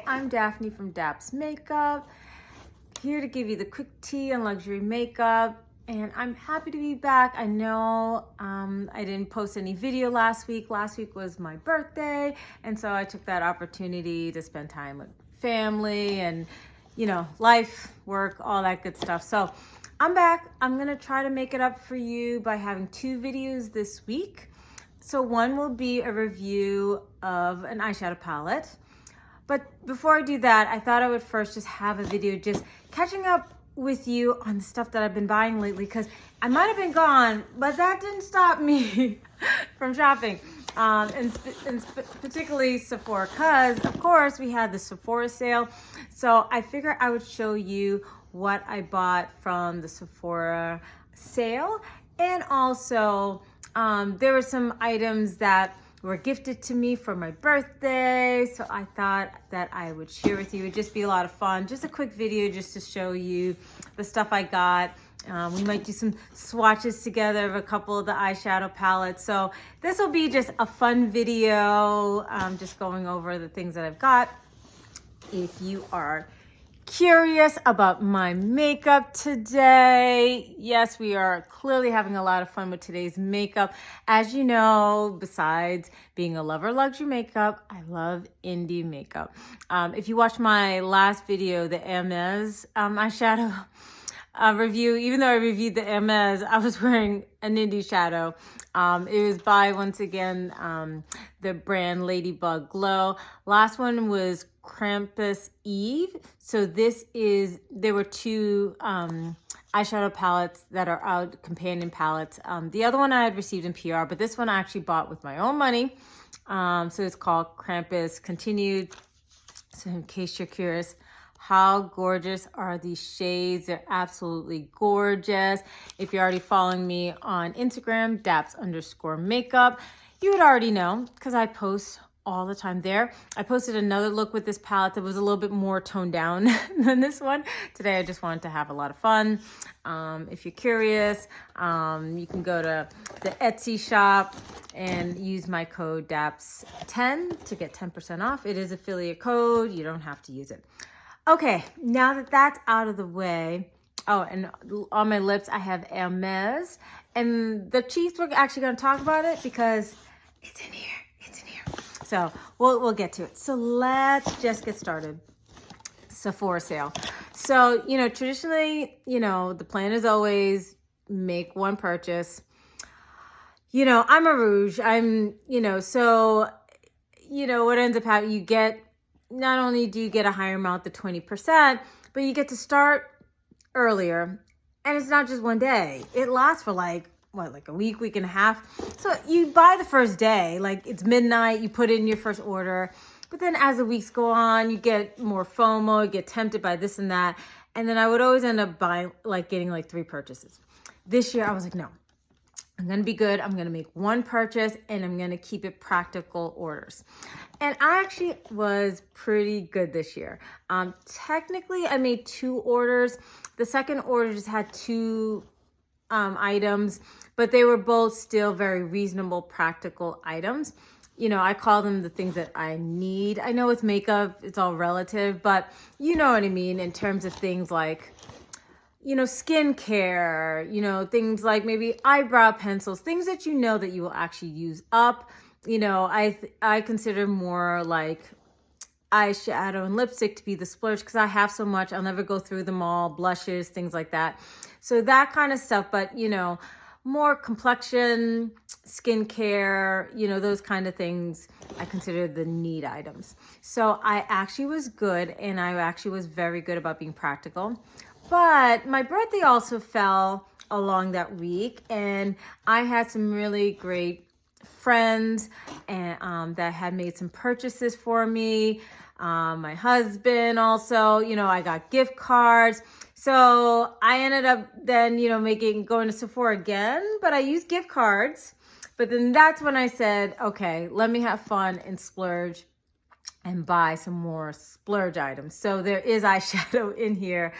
I'm Daphne from Daps Makeup, here to give you the quick tea on luxury makeup, and I'm happy to be back. I know I didn't post any video last week. Last week was my birthday, and so I took that opportunity to spend time with family and, you know, life, work, all that good stuff. So I'm back. I'm gonna try to make it up for you by having 2 videos this week. So one will be a review of an eyeshadow palette. But before I do that, I thought I would first just have a video just catching up with you on the stuff that I've been buying lately, because I might have been gone, but that didn't stop me from shopping. And particularly Sephora, because of course we had the Sephora sale. So I figured I would show you what I bought from the Sephora sale. And also there were some items that were gifted to me for my birthday, so I thought that I would share with you. It would just be a lot of fun. Just a quick video just to show you the stuff I got. We might do some swatches together of a couple of the eyeshadow palettes. So this will be just a fun video, just going over the things that I've got. If you are curious about my makeup today, yes, we are clearly having a lot of fun with today's makeup. As you know, besides being a lover of luxury makeup, I love indie makeup. If you watched my last video, the Hermes eyeshadow review, even though I reviewed the Hermes, I was wearing an indie shadow. It was by, once again, the brand Ladybug Glow. Last one was Krampus Eve. So there were 2 eyeshadow palettes that are out, companion palettes. The other one I had received in PR, but this one I actually bought with my own money. So it's called Krampus Continued. So in case you're curious, how gorgeous are these shades? They're absolutely gorgeous. If you're already following me on Instagram, Daps_makeup, you would already know because I post all the time there. I posted another look with this palette that was a little bit more toned down than this one. Today I just wanted to have a lot of fun. If you're curious, you can go to the Etsy shop and use my code DAPS10 to get 10% off. It is affiliate code. You don't have to use it. Okay, now that that's out of the way, oh, and on my lips I have Hermes, and the cheeks, we're actually going to talk about it because it's in here. It's in here. So we'll get to it. So let's just get started. Sephora sale. So, you know, traditionally, you know, the plan is always make one purchase. You know, I'm a rouge. So, you know, what ends up happening, you get, not only do you get a higher amount, the 20%, but you get to start earlier. And it's not just one day. It lasts for like a week, week and a half. So you buy the first day, like it's midnight, you put in your first order. But then as the weeks go on, you get more FOMO, you get tempted by this and that. And then I would always end up getting 3 purchases. This year I was like, no, I'm going to be good. I'm going to make one purchase and I'm going to keep it practical orders. And I actually was pretty good this year. Technically, I made 2 orders. The second order just had 2 items, but they were both still very reasonable, practical items. You know, I call them the things that I need. I know with makeup, it's all relative, but you know what I mean in terms of things like, you know, skincare, you know, things like maybe eyebrow pencils, things that you know that you will actually use up. You know, I consider more like eyeshadow and lipstick to be the splurge because I have so much. I'll never go through them all, blushes, things like that. So that kind of stuff, but, you know, more complexion, skincare, you know, those kind of things I consider the need items. So I actually was good, and I actually was very good about being practical. But my birthday also fell along that week, and I had some really great friends and that had made some purchases for me. My husband also, you know, I got gift cards. So I ended up then, you know, going to Sephora again, but I used gift cards. But then that's when I said, okay, let me have fun and splurge and buy some more splurge items. So there is eyeshadow in here.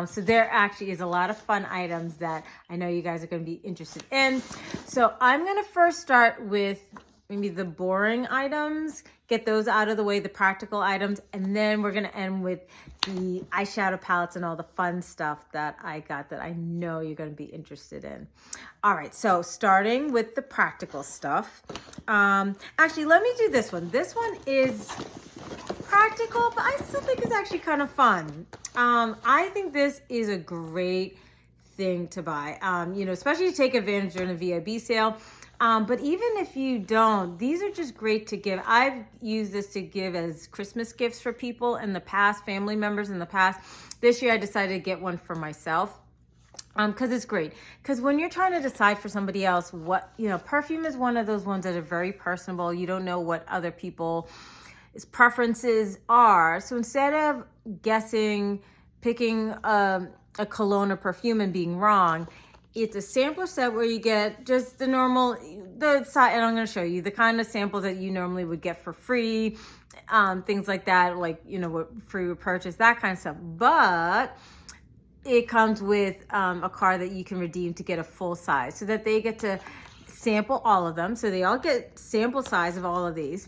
So there actually is a lot of fun items that I know you guys are going to be interested in. So I'm going to first start with maybe the boring items, get those out of the way, the practical items, and then we're gonna end with the eyeshadow palettes and all the fun stuff that I got that I know you're gonna be interested in. All right, so starting with the practical stuff. Actually, let me do this one. This one is practical, but I still think it's actually kind of fun. I think this is a great thing to buy, you know, especially to take advantage during the VIB sale. But even if you don't, these are just great to give. I've used this to give as Christmas gifts for people in the past, family members in the past. This year I decided to get one for myself. Because it's great. Because when you're trying to decide for somebody else what, you know, perfume is one of those ones that are very personable. You don't know what other people's preferences are. So instead of guessing, picking a cologne or perfume and being wrong, it's a sampler set where you get just the normal, the side, and I'm going to show you the kind of samples that you normally would get for free, things like that, like, you know, what free would purchase, that kind of stuff. But it comes with a card that you can redeem to get a full size, so that they get to sample all of them. So they all get sample size of all of these.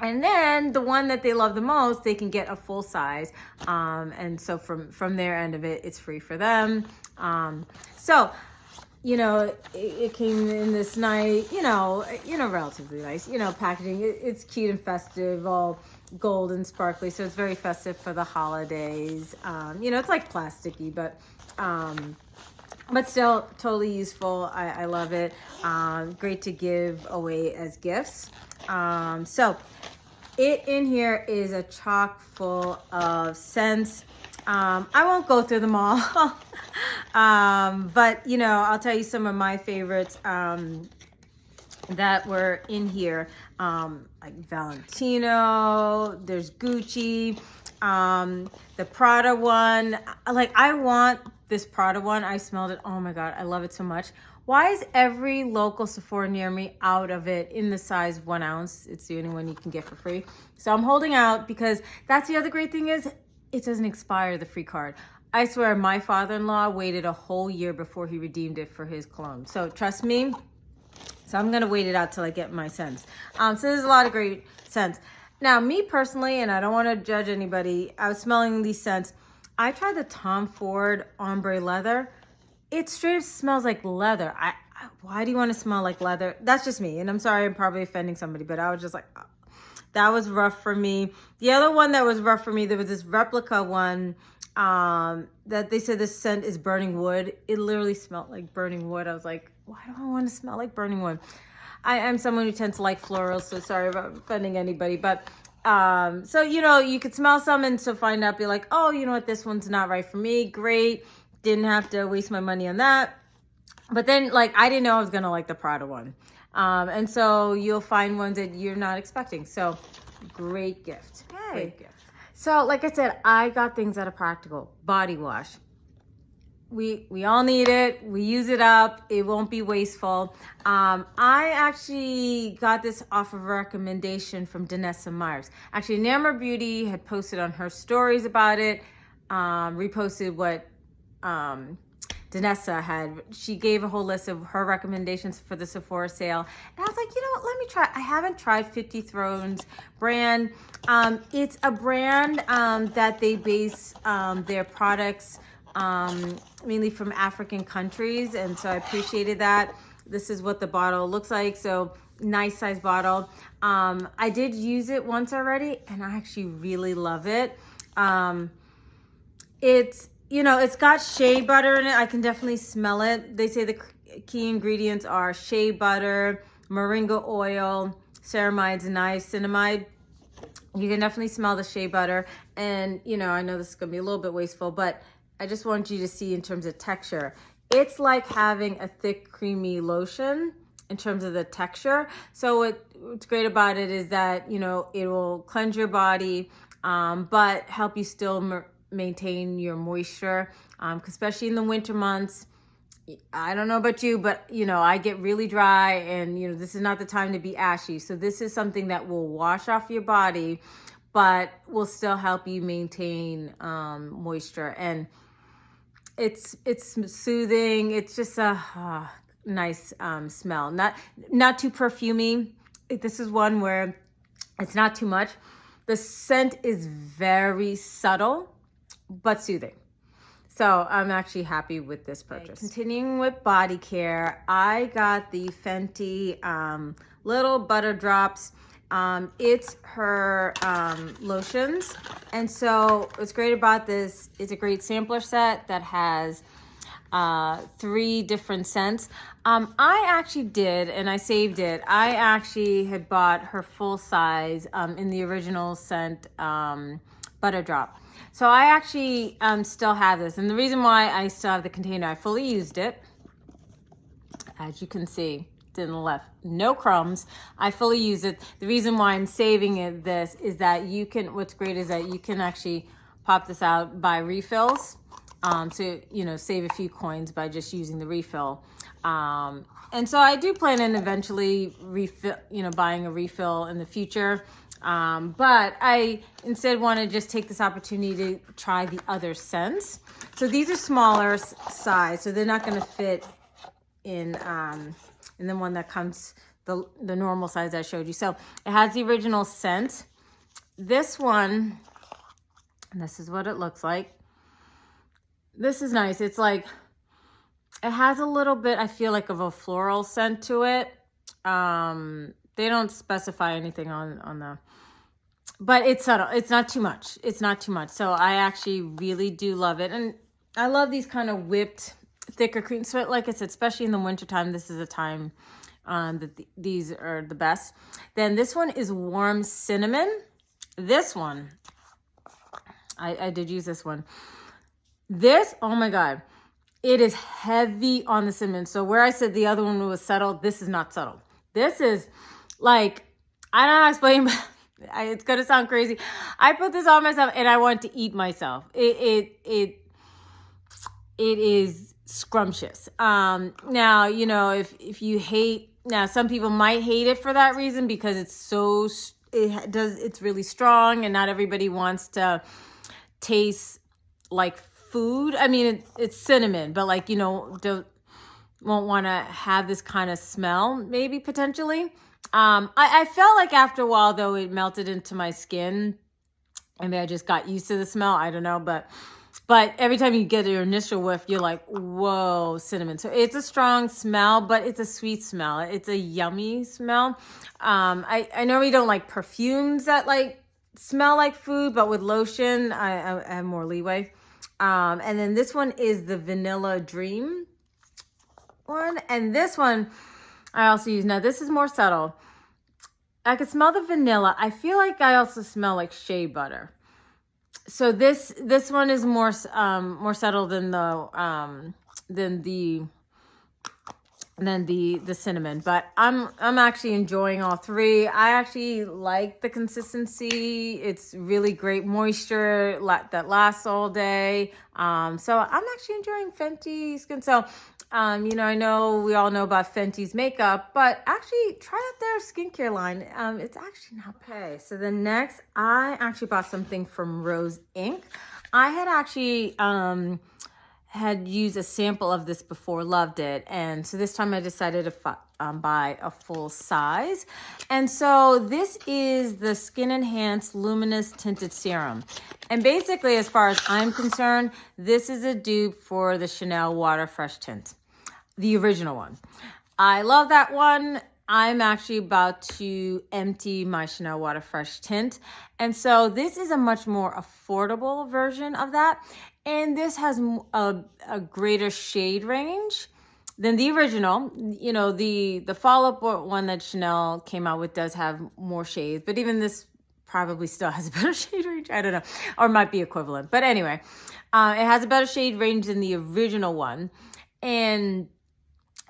And then the one that they love the most, they can get a full size. And so from their end of it, it's free for them. So, you know, it came in this nice, you know, relatively nice, you know, packaging. It's cute and festive, all gold and sparkly. So it's very festive for the holidays. You know, it's like plasticky, but still totally useful. I love it. Great to give away as gifts. So it in here is a chock full of scents. I won't go through them all. But you know, I'll tell you some of my favorites that were in here. Like Valentino, there's Gucci, the Prada one. Like, I want this Prada one. I smelled it. Oh my God, I love it so much. Why is every local Sephora near me out of it in the size 1 ounce? It's the only one you can get for free. So I'm holding out, because that's the other great thing is it doesn't expire, the free card. I swear my father-in-law waited a whole year before he redeemed it for his cologne. So trust me. So I'm going to wait it out till I get my scents. So there's a lot of great scents. Now, me personally, and I don't want to judge anybody, I was smelling these scents. I tried the Tom Ford Ombre Leather. It straight up smells like leather. Why do you want to smell like leather? That's just me. And I'm sorry, I'm probably offending somebody, but I was just like, oh, that was rough for me. The other one that was rough for me, there was this replica one that they said this scent is burning wood. It literally smelled like burning wood. I was like, why do I want to smell like burning wood? I'm someone who tends to like florals, so sorry about offending anybody. But so, you know, you could smell some and so find out, be like, oh, you know what, this one's not right for me. Great. Didn't have to waste my money on that. But then, like, I didn't know I was going to like the Prada one. And so you'll find ones that you're not expecting. So great gift. Yay. Great gift. So like I said, I got things that are practical. Body wash. We all need it. We use it up. It won't be wasteful. I actually got this off of a recommendation from Danessa Myricks. Actually, Namor Beauty had posted on her stories about it, reposted what Danessa had. She gave a whole list of her recommendations for the Sephora sale. And I was like, you know what, let me try. I haven't tried 50 Thrones brand. It's a brand that they base their products mainly from African countries, and so I appreciated that. This is what the bottle looks like, so nice size bottle. I did use it once already, and I actually really love it. It's, you know, it's got shea butter in it. I can definitely smell it. They say the key ingredients are shea butter, moringa oil, ceramides, and niacinamide. You can definitely smell the shea butter, and you know, I know this is gonna be a little bit wasteful, but I just want you to see in terms of texture. It's like having a thick, creamy lotion in terms of the texture. So what's great about it is that, you know, it will cleanse your body, but help you still maintain your moisture, especially in the winter months. I don't know about you, but, you know, I get really dry, and, you know, this is not the time to be ashy. So this is something that will wash off your body, but will still help you maintain moisture. And it's soothing. It's just a nice smell. Not too perfumey. this is one where it's not too much. The scent is very subtle, but soothing. So I'm actually happy with this purchase. Continuing with body care, I got the Fenty Little Butter Drops. It's her lotions. And so what's great about this, it's a great sampler set that has 3 different scents. I actually did, and I saved it. I actually had bought her full size in the original scent Butter Drop. So I actually still have this. And the reason why I still have the container, I fully used it. As you can see, didn't left no crumbs. I fully use it. The reason why I'm saving this is that you can, what's great is that you can actually pop this out, buy refills. So, you know, save a few coins by just using the refill. And so I do plan on eventually buying a refill in the future. But I instead want to just take this opportunity to try the other scents. So these are smaller size, so they're not going to fit in the one that comes, the normal size I showed you. So it has the original scent. This one, and this is what it looks like. This is nice. It's like, it has a little bit, I feel like, of a floral scent to it. They don't specify anything on the, but it's subtle. It's not too much. It's not too much. So I actually really do love it. And I love these kind of whipped, thicker creams. So like I said, especially in the wintertime, this is a time that these are the best. Then this one is Warm Cinnamon. This one, I did use this one. This, oh my God, it is heavy on the cinnamon. So where I said the other one was subtle, this is not subtle. This is like, I don't know how to explain, but it's going to sound crazy. I put this on myself and I want to eat myself. It is scrumptious. Now, you know, if you hate, now some people might hate it for that reason because it's really strong and not everybody wants to taste like food. I mean, it's cinnamon, but like, you know, won't want to have this kind of smell, maybe potentially. I felt like after a while, though, it melted into my skin. I mean, I just got used to the smell. I don't know, but every time you get your initial whiff, you're like, whoa, cinnamon. So it's a strong smell, but it's a sweet smell. It's a yummy smell. I normally don't like perfumes that like smell like food, but with lotion, I have more leeway. And then this one is the Vanilla Dream one. And this one I also use. Now this is more subtle. I can smell the vanilla. I feel like I also smell like shea butter. So this one is more subtle than the cinnamon, but I'm actually enjoying all 3. I actually like the consistency. It's really great moisture that lasts all day. So I'm actually enjoying Fenty skin. So, you know, I know we all know about Fenty's makeup, but actually try out their skincare line. It's actually not bad. Okay, so the next, I actually bought something from Rose Inc. I had actually had used a sample of this before, loved it. And so this time I decided to buy a full size. And so this is the Skin Enhanced Luminous Tinted Serum. And basically, as far as I'm concerned, this is a dupe for the Chanel Water Fresh Tint, the original one. I love that one. I'm actually about to empty my Chanel Water Fresh Tint. And so this is a much more affordable version of that. And this has a greater shade range than the original. You know, the follow-up one that Chanel came out with does have more shades, but even this probably still has a better shade range. I don't know, or might be equivalent. But anyway, it has a better shade range than the original one. And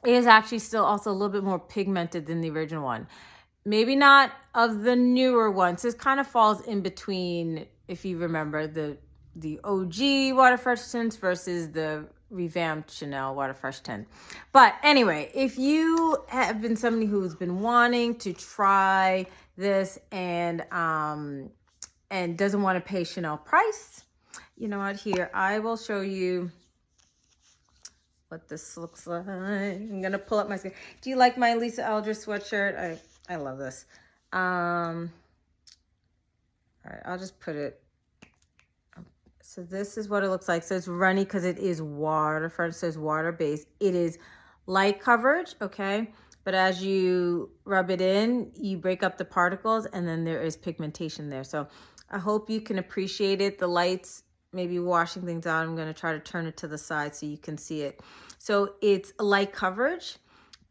it is actually still also a little bit more pigmented than the original one. Maybe not of the newer ones. This kind of falls in between, if you remember, the OG Water Fresh Tints versus the revamped Chanel Water Fresh Tint. But anyway, if you have been somebody who's been wanting to try this and doesn't want to pay Chanel price, you know what, here, I will show you what this looks like. I'm going to pull up my skin. Do you like my Lisa Eldridge sweatshirt? I love this. All right, I'll just put it. So this is what it looks like. So it's runny because it is waterfront. It says water based. It is light coverage, okay? But as you rub it in, you break up the particles and then there is pigmentation there. So I hope you can appreciate it. The lights maybe washing things out. I'm going to try to turn it to the side so you can see it. So it's light coverage,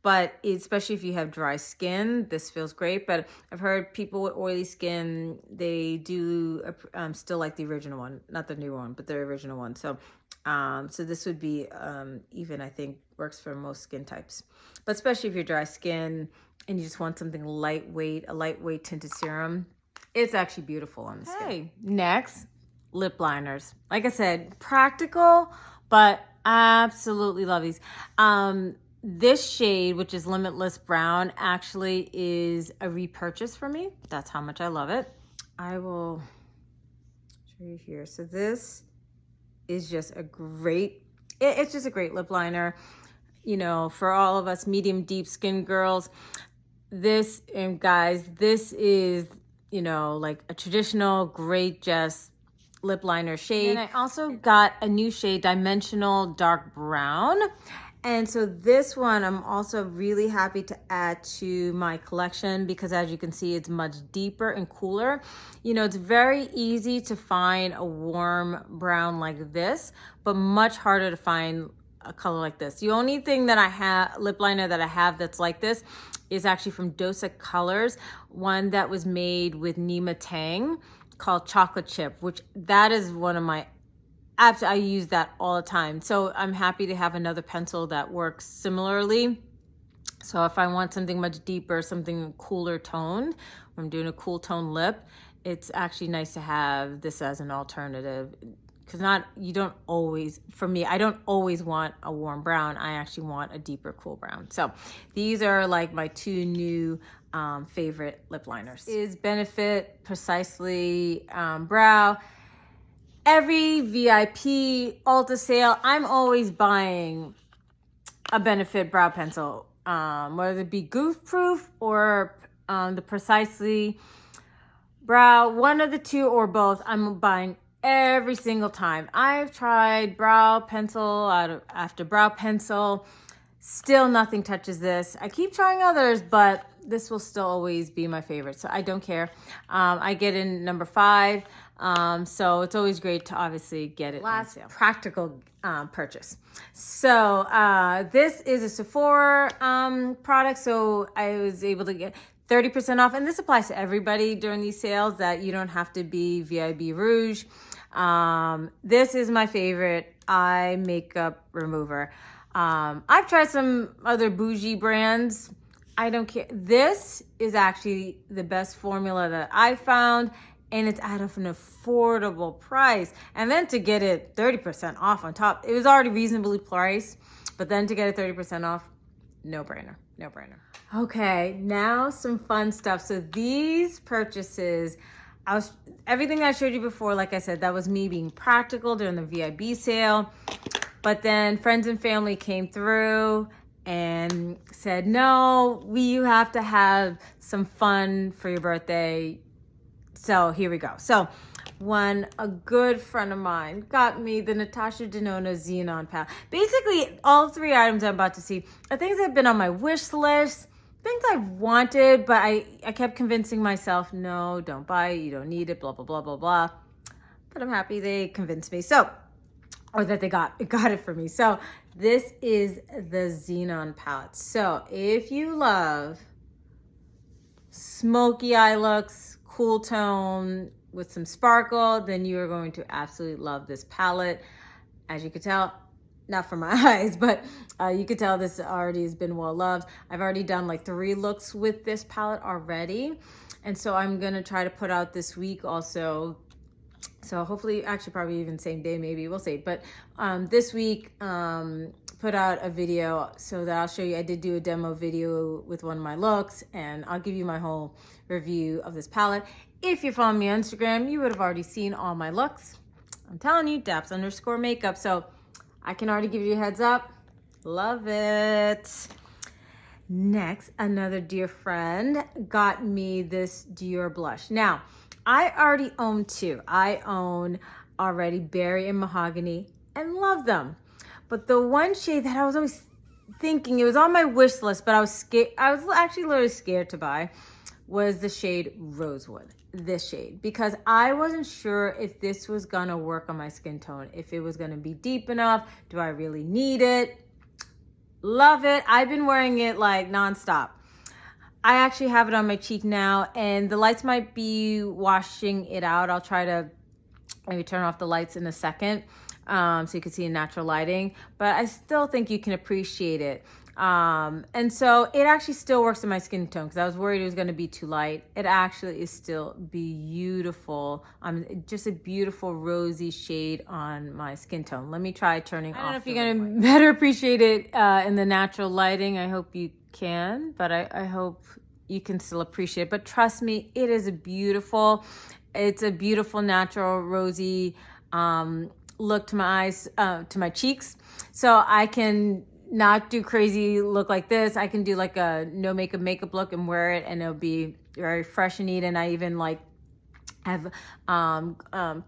but especially if you have dry skin, this feels great. But I've heard people with oily skin, they do still like the original one, not the new one, but the original one. So so this would be even, I think, works for most skin types. But especially if you're dry skin and you just want something lightweight, a lightweight tinted serum, it's actually beautiful on the skin. Okay, next, lip liners. Like I said, practical, but absolutely love these. This shade, which is Limitless Brown, actually is a repurchase for me. That's how much I love it. I will show you here. So this is just a great, it's just a great lip liner, you know, for all of us medium deep skin girls. This, and guys, this is, you know, like a traditional great just lip liner shade. And I also got a new shade, Dimensional Dark Brown. And so this one I'm also really happy to add to my collection because as you can see, it's much deeper and cooler. You know, it's very easy to find a warm brown like this, but much harder to find a color like this. The only thing that I have, lip liner that I have that's like this is actually from Dosa Colors, one that was made with Nima Tang called Chocolate Chip, which that is one of my I use that all the time. So I'm happy to have another pencil that works similarly. So if I want something much deeper, something cooler toned, when I'm doing a cool tone lip, it's actually nice to have this as an alternative. Because you don't always, for me, I don't always want a warm brown. I actually want a deeper cool brown. So these are like my two new favorite lip liners. Is Benefit Precisely Brow. Every VIP Ulta sale, I'm always buying a Benefit brow pencil, whether it be Goof Proof or the Precisely Brow, one of the two or both, I'm buying every single time. I've tried brow pencil after brow pencil, still nothing touches this. I keep trying others, but this will still always be my favorite, so I don't care. I get in number 5. So it's always great to obviously get it on sale. Practical purchase. So this is a Sephora product, so I was able to get 30% off, and this applies to everybody during these sales, that you don't have to be VIB Rouge. This is my favorite eye makeup remover. I've tried some other bougie brands. I don't care. This is actually the best formula that I found, and it's at an affordable price. And then to get it 30% off on top, it was already reasonably priced, but then to get it 30% off, no brainer, no brainer. Okay, now some fun stuff. So these purchases, everything I showed you before, like I said, that was me being practical during the VIB sale. But then friends and family came through and said, no, you have to have some fun for your birthday. So here we go. So a good friend of mine got me the Natasha Denona Xenon palette. Basically, all 3 items I'm about to see are things that have been on my wish list, things I wanted, but I kept convincing myself, no, don't buy it, you don't need it, blah, blah, blah, blah, blah. But I'm happy they convinced me. So, or that they got it for me. So this is the Xenon palette. So if you love smoky eye looks, cool tone with some sparkle, then you are going to absolutely love this palette. As you can tell, not from my eyes, but you could tell this already has been well loved. I've already done like 3 looks with this palette already. And so I'm gonna try to put out this week also. So hopefully, actually probably even same day, maybe, we'll see. But this week, put out a video so that I'll show you. I did do a demo video with one of my looks, and I'll give you my whole review of this palette. If you're following me on Instagram, you would have already seen all my looks. I'm telling you, Daps_makeup. So I can already give you a heads up. Love it. Next, another dear friend got me this Dior blush. Now, I already own two. I own already Berry and Mahogany and love them. But the one shade that I was always thinking, it was on my wish list, but I was scared. I was actually literally scared to buy, was the shade Rosewood. This shade, because I wasn't sure if this was gonna work on my skin tone, if it was gonna be deep enough. Do I really need it? Love it. I've been wearing it like nonstop. I actually have it on my cheek now, and the lights might be washing it out. I'll try to maybe turn off the lights in a second, so you can see in natural lighting, but I still think you can appreciate it. And so it actually still works in my skin tone, because I was worried it was going to be too light. It actually is still beautiful. Just a beautiful rosy shade on my skin tone. Let me try turning off. I don't know if you're going to better appreciate it in the natural lighting. I hope you can, but I hope you can still appreciate it. But trust me, it is it's a beautiful natural rosy look to my eyes, to my cheeks. So I can not do crazy look like this. I can do like a no makeup look and wear it, and it'll be very fresh and neat. And I even like have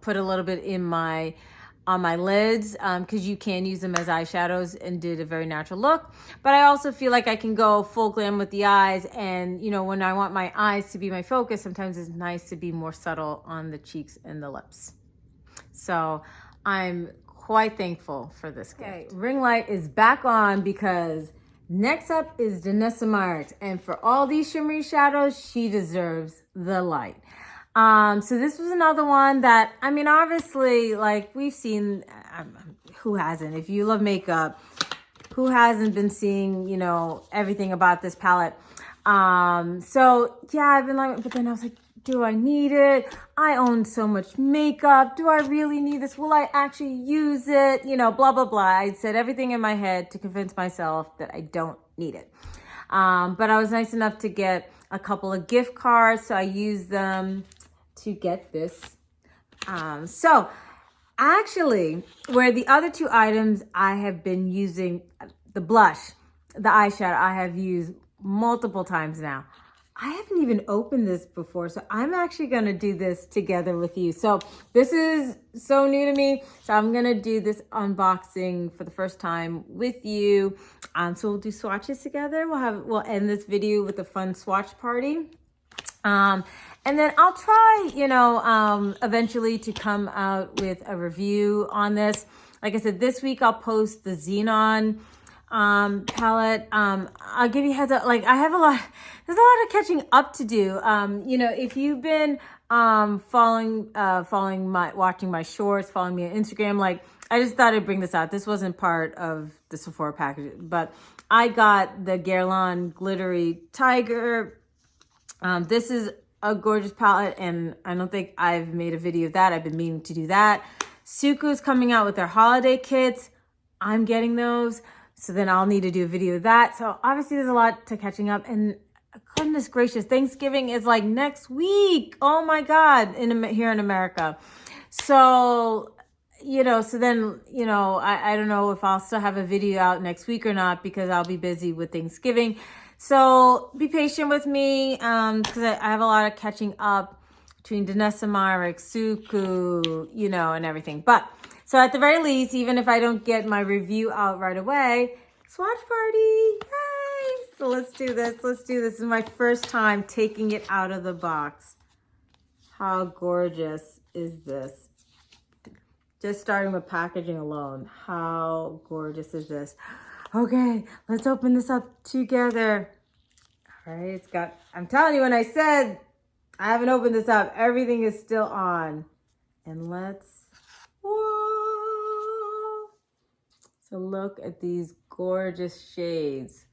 put a little bit in on my lids, because you can use them as eyeshadows and did a very natural look. But I also feel like I can go full glam with the eyes, and you know, when I want my eyes to be my focus, sometimes it's nice to be more subtle on the cheeks and the lips. So I'm quite thankful for this gift. Okay, ring light is back on, because next up is Danessa Myricks, and for all these shimmery shadows, she deserves the light. So this was another one that, I mean, obviously, like we've seen, who hasn't? If you love makeup, who hasn't been seeing, you know, everything about this palette? So yeah, I've been like, but then I was like, do I need it? I own so much makeup. Do I really need this? Will I actually use it? You know, blah, blah, blah. I said everything in my head to convince myself that I don't need it. But I was nice enough to get a couple of gift cards, so I used them to get this. So actually, where the other two items I have been using, the blush, the eyeshadow, I have used multiple times now. I haven't even opened this before, so I'm actually gonna do this together with you. So this is so new to me, so I'm gonna do this unboxing for the first time with you. So we'll do swatches together. We'll end this video with a fun swatch party. And then I'll try, you know, eventually to come out with a review on this. Like I said, this week I'll post the Xenon palette. I'll give you a heads up, like there's a lot of catching up to do. You know, if you've been watching my shorts, following me on Instagram, like I just thought I'd bring this out. This wasn't part of the Sephora package, but I got the Guerlain Glittery Tiger. This is a gorgeous palette, and I don't think I've made a video of that. I've been meaning to do that. Suku's coming out with their holiday kits. I'm getting those, so then I'll need to do a video of that. So obviously there's a lot to catching up, and goodness gracious, Thanksgiving is like next week. Oh my God, here in America. So, you know, so then, you know, I don't know if I'll still have a video out next week or not, because I'll be busy with Thanksgiving. So be patient with me, because I have a lot of catching up between Danessa Myricks, Suku, you know, and everything. But so at the very least, even if I don't get my review out right away, swatch party, yay! So let's do this. Let's do this. This is my first time taking it out of the box. How gorgeous is this? Just starting with packaging alone, how gorgeous is this? Okay, let's open this up together. All right, it's got, I'm telling you, when I said I haven't opened this up, everything is still on. And let's, whoa. So look at these gorgeous shades.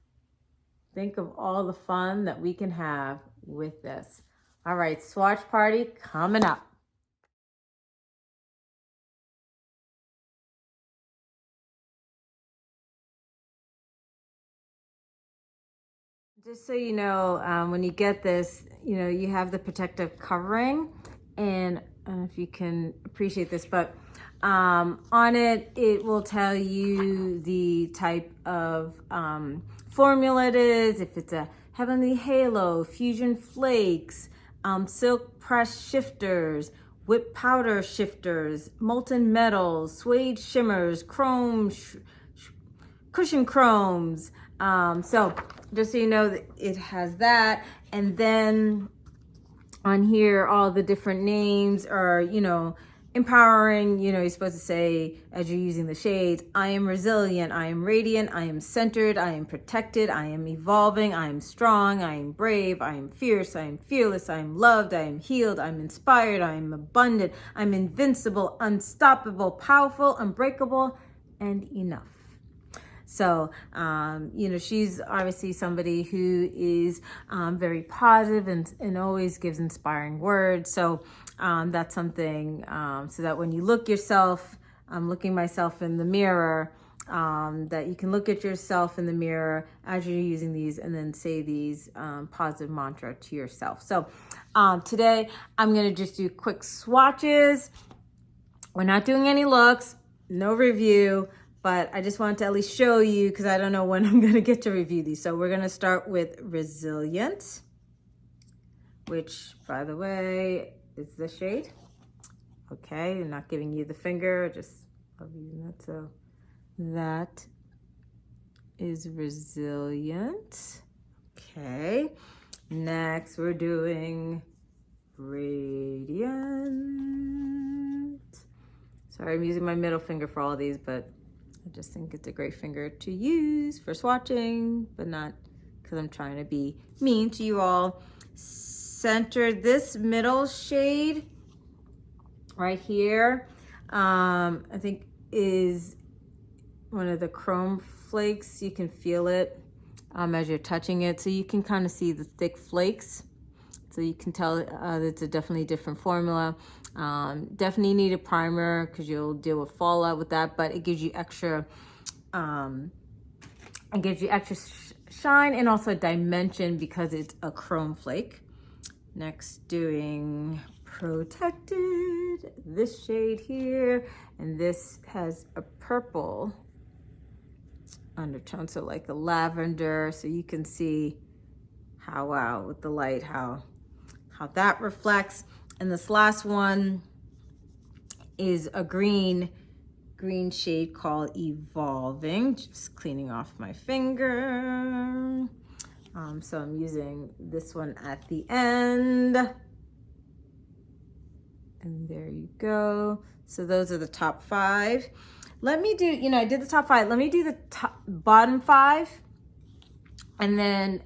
Think of all the fun that we can have with this. All right, swatch party coming up. Just so you know, when you get this, you know, you have the protective covering, and I don't know if you can appreciate this, but on it, it will tell you the type of formula it is, if it's a Heavenly Halo, Fusion Flakes, Silk Press Shifters, Whip Powder Shifters, Molten Metals, Suede Shimmers, Chrome, Cushion Chromes. So just so you know, that it has that. And then on here, all the different names are, you know, empowering. You know, you're supposed to say, as you're using the shades, I am resilient, I am radiant, I am centered, I am protected, I am evolving, I am strong, I am brave, I am fierce, I am fearless, I am loved, I am healed, I'm inspired, I am abundant, I'm invincible, unstoppable, powerful, unbreakable, and enough. So, you know, she's obviously somebody who is very positive and always gives inspiring words. So that's something, so that when you look yourself, I'm looking myself in the mirror, that you can look at yourself in the mirror as you're using these and then say these positive mantra to yourself. So today I'm going to just do quick swatches. We're not doing any looks, no review. But I just wanted to at least show you, because I don't know when I'm going to get to review these. So we're going to start with Resilient, which, by the way, is the shade. Okay, I'm not giving you the finger, just love using that. So that is Resilient. Okay, next we're doing Radiant. Sorry, I'm using my middle finger for all these, but I just think it's a great finger to use for swatching, but not because I'm trying to be mean to you all. Center this middle shade right here, I think is one of the chrome flakes. You can feel it as you're touching it. So you can kind of see the thick flakes. So you can tell it's a definitely different formula. Definitely need a primer because you'll deal with fallout with that, but it gives you extra, shine and also dimension because it's a chrome flake. Next, doing Protected, this shade here, and this has a purple undertone, so like a lavender. So you can see how, wow, with the light, how that reflects. And this last one is a green shade called Evolving. Just cleaning off my finger. So I'm using this one at the end. And there you go. So those are the top 5. Let me do, you know, I did the top 5. Let me do the bottom 5. And then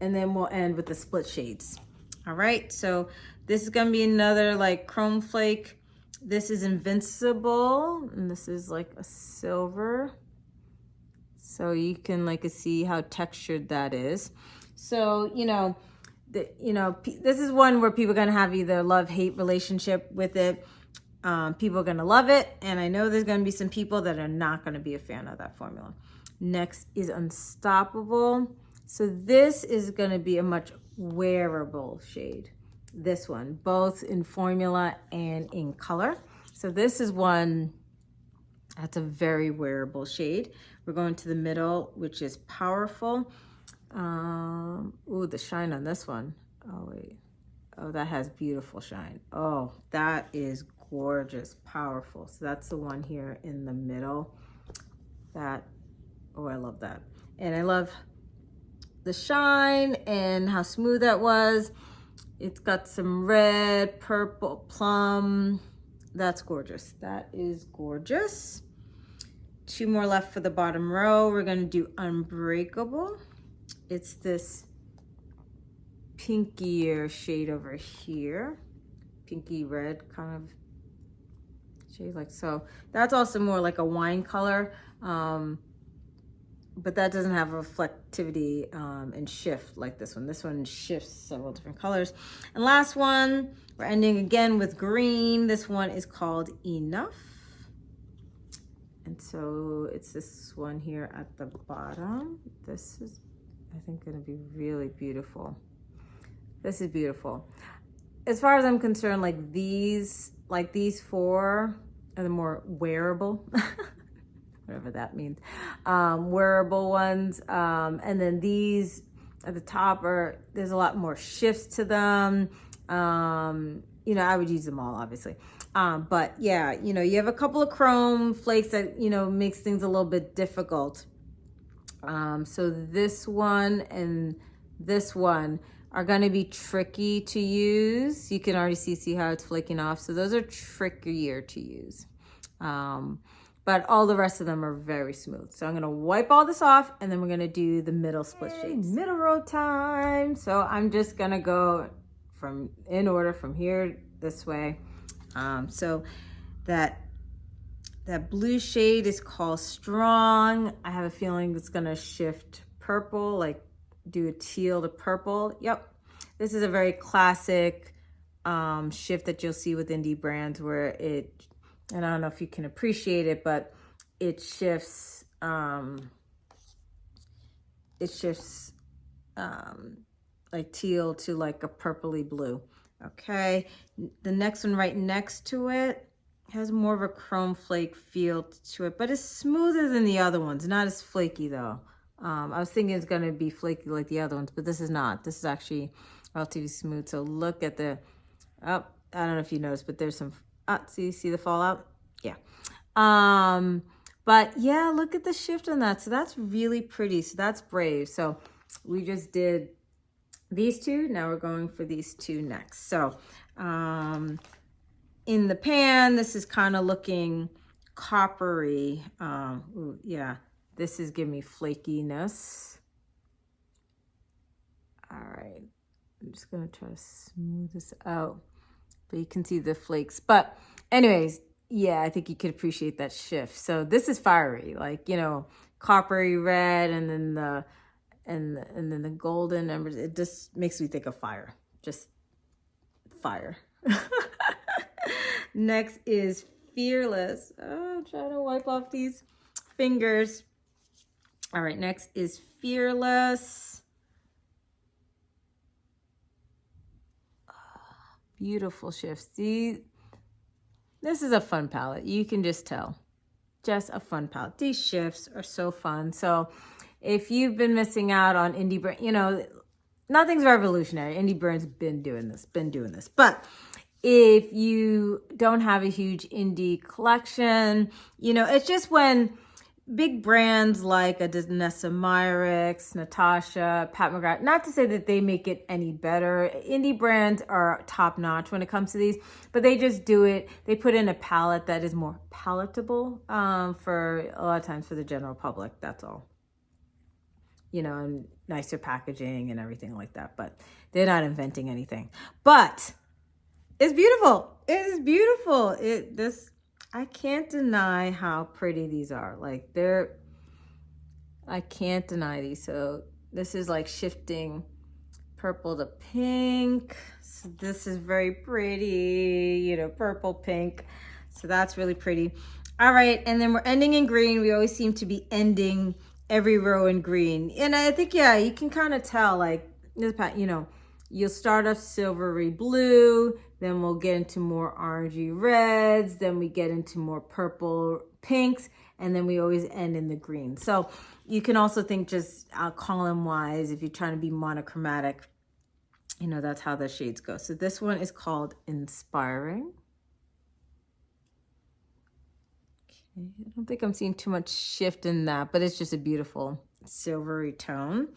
we'll end with the split shades. All right, so this is gonna be another like chrome flake. This is Invincible, and this is like a silver. So you can like see how textured that is. So, you know, this is one where people are gonna have either love-hate relationship with it. People are gonna love it, and I know there's gonna be some people that are not gonna be a fan of that formula. Next is Unstoppable. So this is gonna be a much wearable shade. This one, both in formula and in color. So this is one that's a very wearable shade. We're going to the middle, which is Powerful. Ooh, the shine on this one. Oh wait, oh, that has beautiful shine. Oh, that is gorgeous, Powerful. So that's the one here in the middle. That, oh, I love that. And I love the shine and how smooth that was. It's got some red, purple, plum. That's gorgeous. That is gorgeous. 2 more left for the bottom row. We're gonna do Unbreakable. It's this pinkier shade over here. Pinky red kind of shade like so. That's also more like a wine color. But that doesn't have reflectivity and shift like this one. This one shifts several different colors. And last one, we're ending again with green. This one is called Enough. And so it's this one here at the bottom. This is, I think, gonna be really beautiful. This is beautiful. as far as I'm concerned, like these four are the more wearable, whatever that means, wearable ones. And then these at the top there's a lot more shifts to them. You know, I would use them all, obviously. But yeah, you know, you have a couple of chrome flakes that, you know, makes things a little bit difficult. So this one and this one are going to be tricky to use. You can already see how it's flaking off. So those are trickier to use. But all the rest of them are very smooth. So I'm going to wipe all this off, and then we're going to do the middle split shades. Middle row time. So I'm just going to go in order from here this way. So that blue shade is called Strong. I have a feeling it's going to shift purple, like do a teal to purple. Yep. This is a very classic shift that you'll see with indie brands where and I don't know if you can appreciate it, but it shifts like teal to like a purpley blue. Okay. The next one right next to it has more of a chrome flake feel to it, but it's smoother than the other ones. Not as flaky though. I was thinking it's going to be flaky like the other ones, but this is not. This is actually relatively smooth. So look at I don't know if you noticed, but there's some, see the fallout? Yeah. But yeah, look at the shift on that. So that's really pretty. So that's brave. So we just did these two. Now we're going for these two next. So, in the pan, this is kind of looking coppery. Ooh, yeah. This is giving me flakiness. All right. I'm just going to try to smooth this out. But you can see the flakes. But anyways, yeah, I think you could appreciate that shift. So this is fiery, like, you know, coppery red, and then the golden embers. It just makes me think of fire. Just fire. Next is Fearless. Oh, I'm trying to wipe off these fingers. All right, next is Fearless. Oh, beautiful shifts. See, this is a fun palette. You can just tell. Just a fun palette. These shifts are so fun. So if you've been missing out on indie brand, you know, nothing's revolutionary. Indie brands been doing this. But if you don't have a huge indie collection, you know, it's just when big brands like a Danessa Myricks, Natasha, Pat McGrath, not to say that they make it any better. Indie brands are top notch when it comes to these, but they just do it. They put in a palette that is more palatable for a lot of times for the general public. That's all. You know, and nicer packaging and everything like that. But they're not inventing anything. But it's beautiful. It is beautiful. I can't deny how pretty these are. Like I can't deny these. So this is like shifting purple to pink. So this is very pretty, you know, purple, pink. So that's really pretty. All right. And then we're ending in green. We always seem to be ending every row in green. And I think, yeah, you can kind of tell, like, you know, you'll start off silvery blue, then we'll get into more orangey reds, then we get into more purple pinks, and then we always end in the green. So you can also think just column wise, if you're trying to be monochromatic, you know, that's how the shades go. So this one is called Inspiring. Okay, I don't think I'm seeing too much shift in that, but it's just a beautiful silvery tone.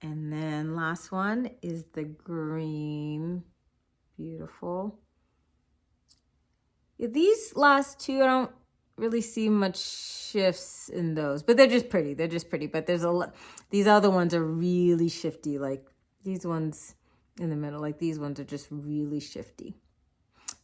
And then last one is the green. Beautiful. Yeah, these last two, I don't really see much shifts in those, but they're just pretty. They're just pretty. But there's a lot. These other ones are really shifty. Like these ones in the middle, like these ones are just really shifty.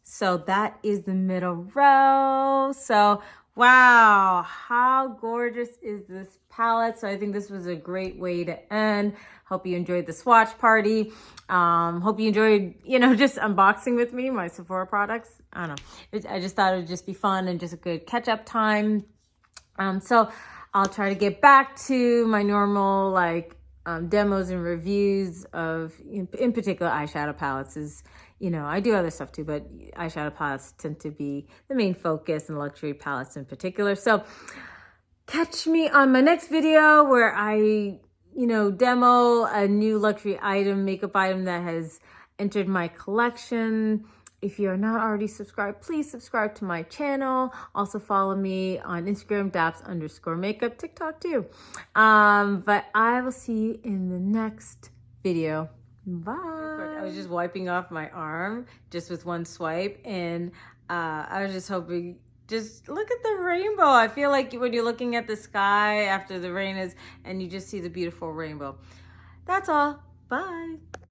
So that is the middle row. So wow, how gorgeous is this palette? So I think this was a great way to end. Hope you enjoyed the swatch party. Hope you enjoyed, you know, just unboxing with me, my Sephora products. I don't know. I just thought it would just be fun and just a good catch-up time. So I'll try to get back to my normal, like, demos and reviews of, in particular, eyeshadow palettes is, you know, I do other stuff too, but eyeshadow palettes tend to be the main focus, and luxury palettes in particular. So catch me on my next video where I, you know, demo a new luxury item, makeup item that has entered my collection. If you're not already subscribed, please subscribe to my channel. Also follow me on Instagram, Daps_makeup, TikTok too. But I will see you in the next video. Bye. I was just wiping off my arm just with one swipe, and I was just hoping, just look at the rainbow. I feel like when you're looking at the sky after the rain is, and you just see the beautiful rainbow. That's all. Bye.